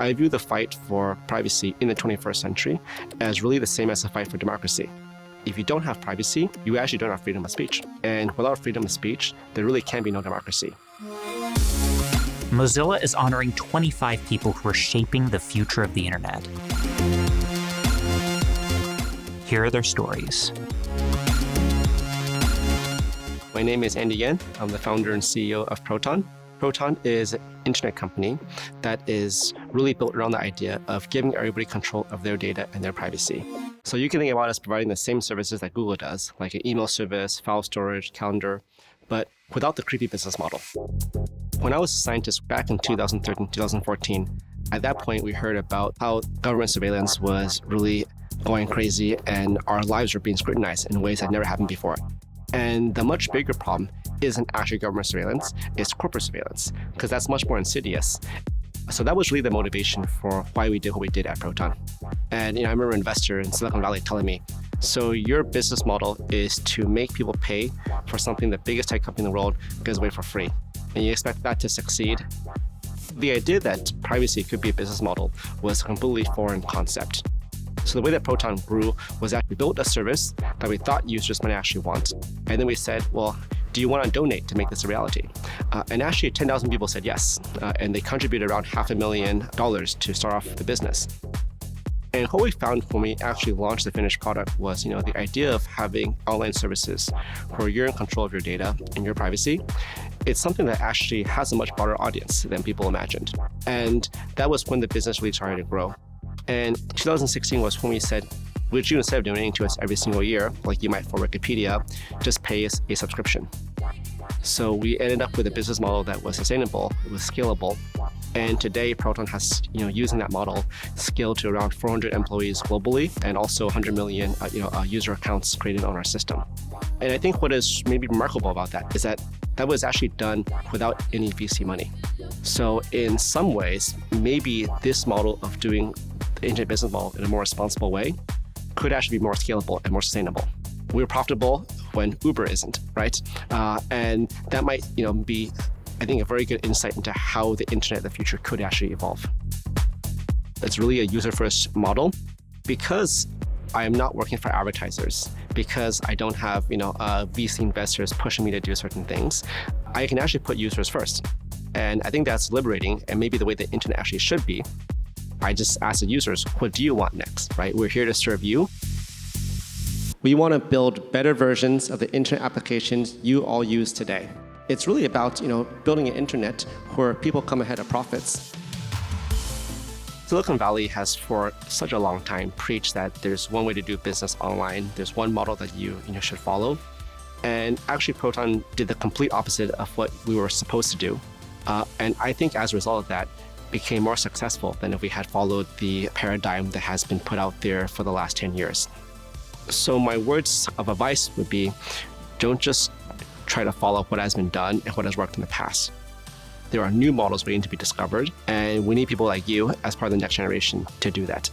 I view the fight for privacy in the 21st century as really the same as the fight for democracy. If you don't have privacy, you actually don't have freedom of speech. And without freedom of speech, there really can be no democracy. Mozilla is honoring 25 people who are shaping the future of the internet. Here are their stories. My name is Andy Yan. I'm the founder and CEO of Proton. Proton is an internet company that is really built around the idea of giving everybody control of their data and their privacy. So you can think about us providing the same services that Google does, like an email service, file storage, calendar, but without the creepy business model. When I was a scientist back in 2013, 2014, at that point, we heard about how government surveillance was really going crazy and our lives were being scrutinized in ways that never happened before. And the much bigger problem isn't actually government surveillance, it's corporate surveillance, because that's much more insidious. So that was really the motivation for why we did what we did at Proton. And I remember an investor in Silicon Valley telling me, so your business model is to make people pay for something the biggest tech company in the world gives away for free. And you expect that to succeed? The idea that privacy could be a business model was a completely foreign concept. So the way that Proton grew was that we built a service that we thought users might actually want. And then we said, well, do you want to donate to make this a reality? And actually 10,000 people said yes. And they contributed around $500,000 to start off the business. And what we found when we actually launched the finished product was, the idea of having online services where you're in control of your data and your privacy. It's something that actually has a much broader audience than people imagined. And that was when the business really started to grow. And 2016 was when we said, would you, instead of donating to us every single year, like you might for Wikipedia, just pay us a subscription? So we ended up with a business model that was sustainable, it was scalable. And today, Proton has, using that model, scaled to around 400 employees globally, and also 100 million, user accounts created on our system. And I think what is maybe remarkable about that is that that was actually done without any VC money. So in some ways, maybe this model of doing the internet business model in a more responsible way could actually be more scalable and more sustainable. We're profitable when Uber isn't, right? And that might, be, I think, a very good insight into how the internet of the future could actually evolve. It's really a user-first model because I am not working for advertisers, because I don't have, VC investors pushing me to do certain things. I can actually put users first. And I think that's liberating and maybe the way the internet actually should be. I just ask the users, what do you want next, right? We're here to serve you. We want to build better versions of the internet applications you all use today. It's really about, building an internet where people come ahead of profits. Silicon Valley has for such a long time preached that there's one way to do business online. There's one model that you should follow. And actually, Proton did the complete opposite of what we were supposed to do. And I think as a result of that, became more successful than if we had followed the paradigm that has been put out there for the last 10 years. So my words of advice would be, don't just try to follow what has been done and what has worked in the past. There are new models waiting to be discovered, and we need people like you as part of the next generation to do that.